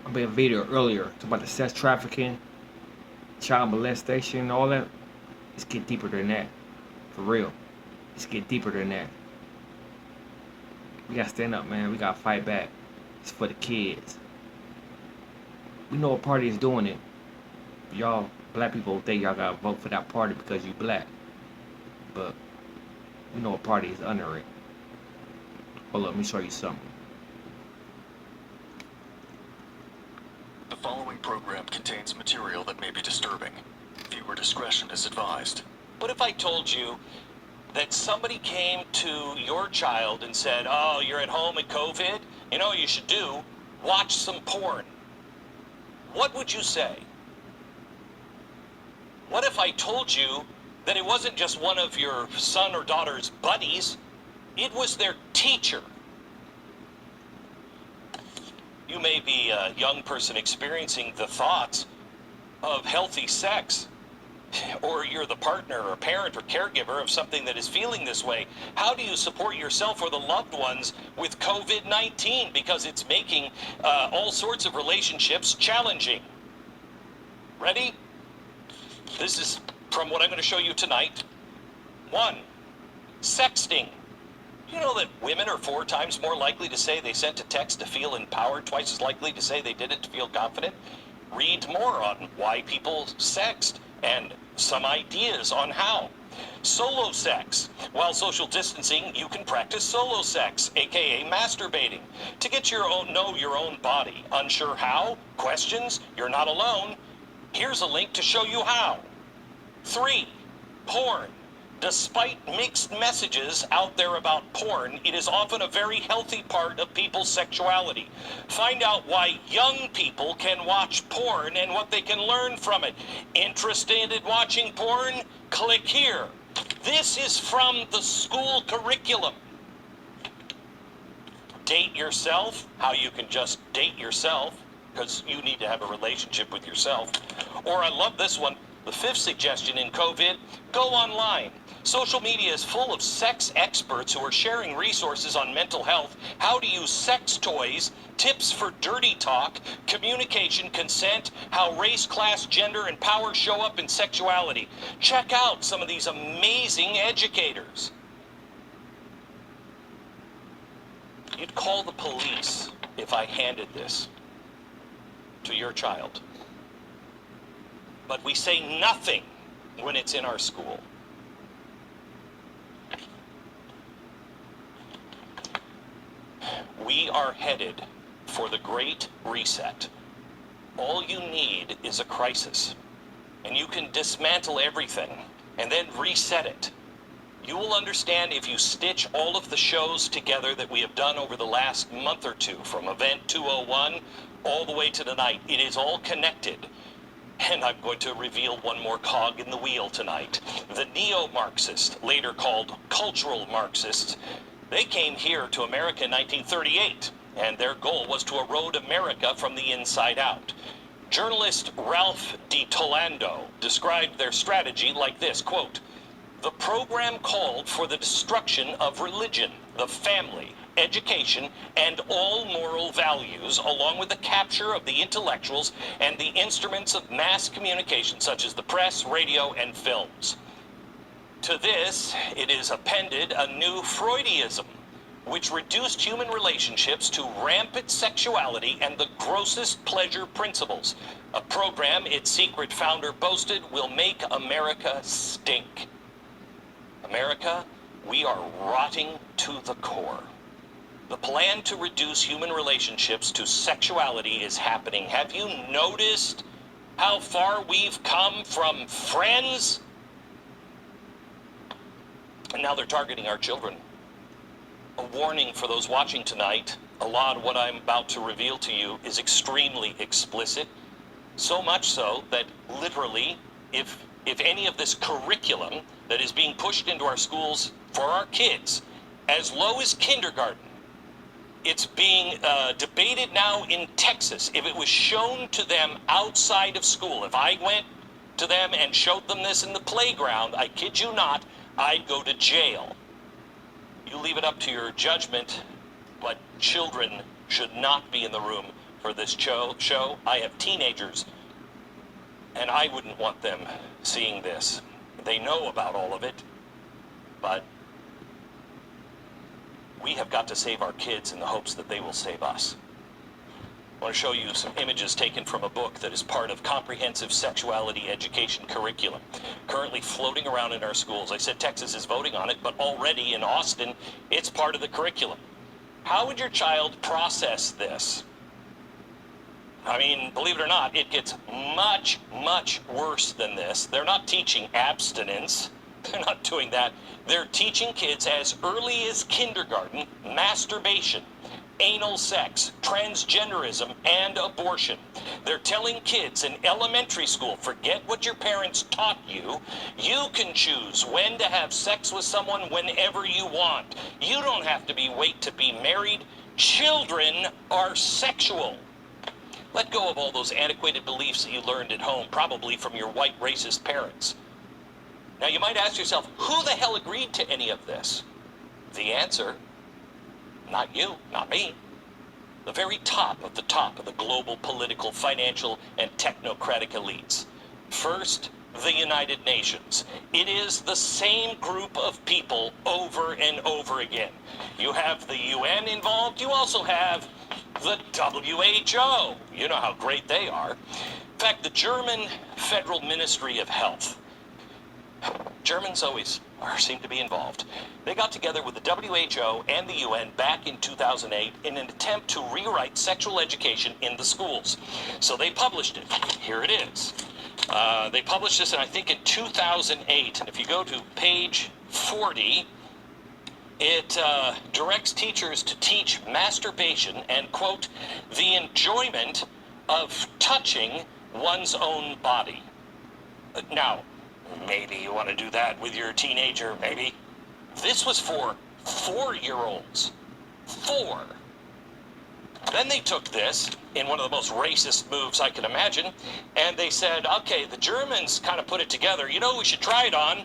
I made a video earlier talking about the sex trafficking, child molestation, all that. Let's get deeper than that. For real. Let's get deeper than that. We gotta stand up, man. We gotta fight back. It's for the kids. We know a party is doing it. Y'all, black people think y'all gotta vote for that party because you black. But we know a party is under it. Hold up, let me show you something. The following program contains material that may be disturbing. Viewer discretion is advised. What if I told you that somebody came to your child and said, oh, you're at home at COVID? You know what you should do? Watch some porn. What would you say? What if I told you that it wasn't just one of your son or daughter's buddies, it was their teacher? You may be a young person experiencing the thoughts of healthy sex, or you're the partner or parent or caregiver of something that is feeling this way. How do you support yourself or the loved ones with COVID-19? Because it's making all sorts of relationships challenging. Ready? This is from what I'm going to show you tonight. 1, sexting. Do you know that women are 4 times more likely to say they sent a text to feel empowered, twice as likely to say they did it to feel confident? Read more on why people sext and some ideas on how. Solo sex. While social distancing, you can practice solo sex, aka masturbating, to get know your own body. Unsure how? Questions? You're not alone. Here's a link to show you how. 3, porn. Despite mixed messages out there about porn, it is often a very healthy part of people's sexuality. Find out why young people can watch porn and what they can learn from it. Interested in watching porn? Click here. This is from the school curriculum. Date yourself, how you can just date yourself, because you need to have a relationship with yourself. Or I love this one. The 5th suggestion in COVID, go online. Social media is full of sex experts who are sharing resources on mental health, how to use sex toys, tips for dirty talk, communication, consent, how race, class, gender, and power show up in sexuality. Check out some of these amazing educators. You'd call the police if I handed this to your child. But we say nothing when it's in our school. We are headed for the Great Reset. All you need is a crisis, and you can dismantle everything and then reset it. You will understand if you stitch all of the shows together that we have done over the last month or two, from Event 201 all the way to tonight. It is all connected. And I'm going to reveal one more cog in the wheel tonight. The neo-Marxists, later called cultural Marxists, they came here to America in 1938, and their goal was to erode America from the inside out. Journalist Ralph D. Tolando described their strategy like this, quote, "The program called for the destruction of religion, the family, education, and all moral values, along with the capture of the intellectuals and the instruments of mass communication, such as the press, radio, and films. To this, it is appended a new Freudism, which reduced human relationships to rampant sexuality and the grossest pleasure principles. A program its secret founder boasted will make America stink. America, we are rotting to the core. The plan to reduce human relationships to sexuality is happening. Have you noticed how far we've come from friends? And now they're targeting our children. A warning for those watching tonight, a lot of what I'm about to reveal to you is extremely explicit. So much so that literally, if any of this curriculum that is being pushed into our schools for our kids, as low as kindergarten, it's being debated now in Texas. If it was shown to them outside of school, if I went to them and showed them this in the playground, I kid you not, I'd go to jail. You leave it up to your judgment, but children should not be in the room for this show. I have teenagers, and I wouldn't want them seeing this. They know about all of it, but we have got to save our kids in the hopes that they will save us. I want to show you some images taken from a book that is part of comprehensive sexuality education curriculum, currently floating around in our schools. I said Texas is voting on it, but already in Austin, it's part of the curriculum. How would your child process this? I mean, believe it or not, it gets much, much worse than this. They're not teaching abstinence. They're not doing that. They're teaching kids as early as kindergarten masturbation, anal sex, transgenderism, and abortion. They're telling kids in elementary school, forget what your parents taught you. You can choose when to have sex with someone whenever you want. You don't have to wait to be married. Children are sexual. Let go of all those antiquated beliefs that you learned at home, probably from your white racist parents. Now you might ask yourself, who the hell agreed to any of this? The answer, not you, not me. The very top of the global political, financial, and technocratic elites. First, the United Nations. It is the same group of people over and over again. You have the UN involved. You also have the WHO. You know how great they are. In fact, the German Federal Ministry of Health. Germans always seem to be involved. They got together with the WHO and the UN back in 2008 in an attempt to rewrite sexual education in the schools. So they published it. Here it is. They published this, I think, in 2008. And if you go to page 40, it directs teachers to teach masturbation and, quote, the enjoyment of touching one's own body. Now, maybe you want to do that with your teenager, maybe. This was for 4-year-olds. 4. Then they took this in one of the most racist moves I can imagine, and they said, okay, the Germans kind of put it together. You know, we should try it on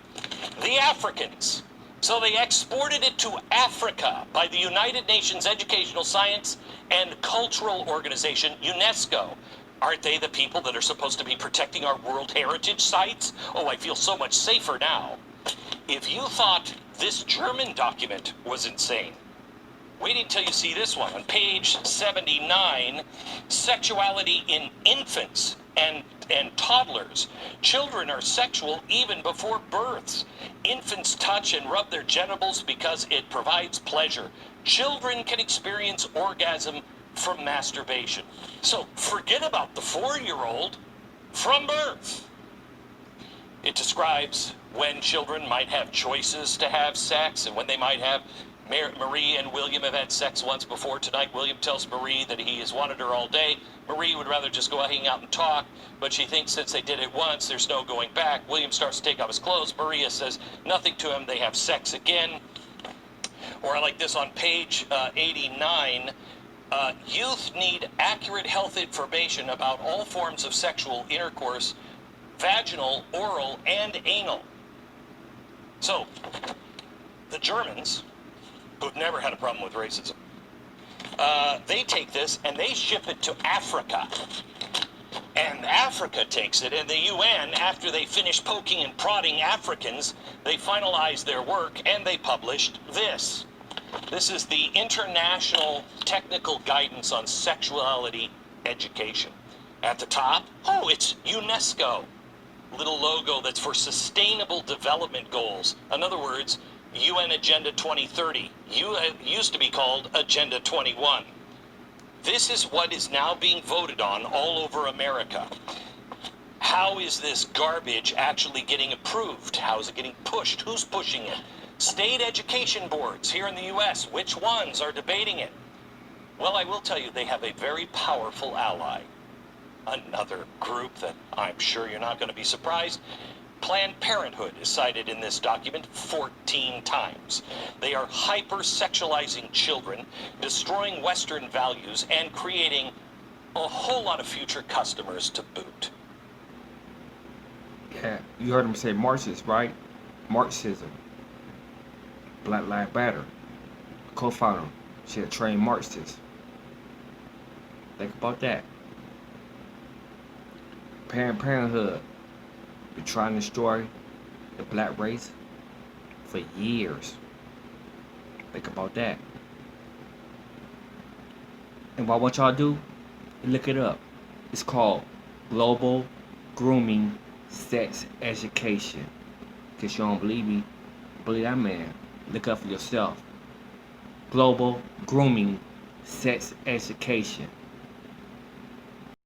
the Africans. So they exported it to Africa by the United Nations Educational, Science, and Cultural Organization, UNESCO. Aren't they the people that are supposed to be protecting our World Heritage sites? Oh, I feel so much safer now. If you thought this German document was insane, wait until you see this one. On page 79, sexuality in infants and toddlers. Children are sexual even before births. Infants touch and rub their genitals because it provides pleasure. Children can experience orgasm from masturbation. So forget about the 4-year-old from birth. It describes when children might have choices to have sex and when they might have. Marie and William have had sex once before. Tonight, William tells Marie that he has wanted her all day. Marie would rather just go hang out and talk, but she thinks since they did it once, there's no going back. William starts to take off his clothes. Maria says nothing to him. They have sex again. Or I like this on page 89. Youth need accurate health information about all forms of sexual intercourse, vaginal, oral, and anal. So, the Germans, who've never had a problem with racism, they take this and they ship it to Africa. And Africa takes it, and the UN, after they finish poking and prodding Africans, they finalize their work and they published this. This is the International Technical Guidance on Sexuality Education. At the top, oh, it's UNESCO. Little logo that's for Sustainable Development Goals. In other words, UN Agenda 2030. Used to be called Agenda 21. This is what is now being voted on all over America. How is this garbage actually getting approved? How is it getting pushed? Who's pushing it? State education boards here in the U.S., which ones are debating it? Well, I will tell you, they have a very powerful ally. Another group that I'm sure you're not going to be surprised. Planned Parenthood is cited in this document 14 times. They are hyper-sexualizing children, destroying Western values, and creating a whole lot of future customers to boot. Yeah, you heard him say Marxist, right? Marxism. Black Lives Matter. Co-founder. She had trained Marxists. Think about that. Parenthood been trying to destroy the black race for years. Think about that. And what I want y'all to do, look it up. It's called Global Grooming Sex Education. In case you don't believe me, believe that man. Look up for yourself. Global Grooming Sex Education.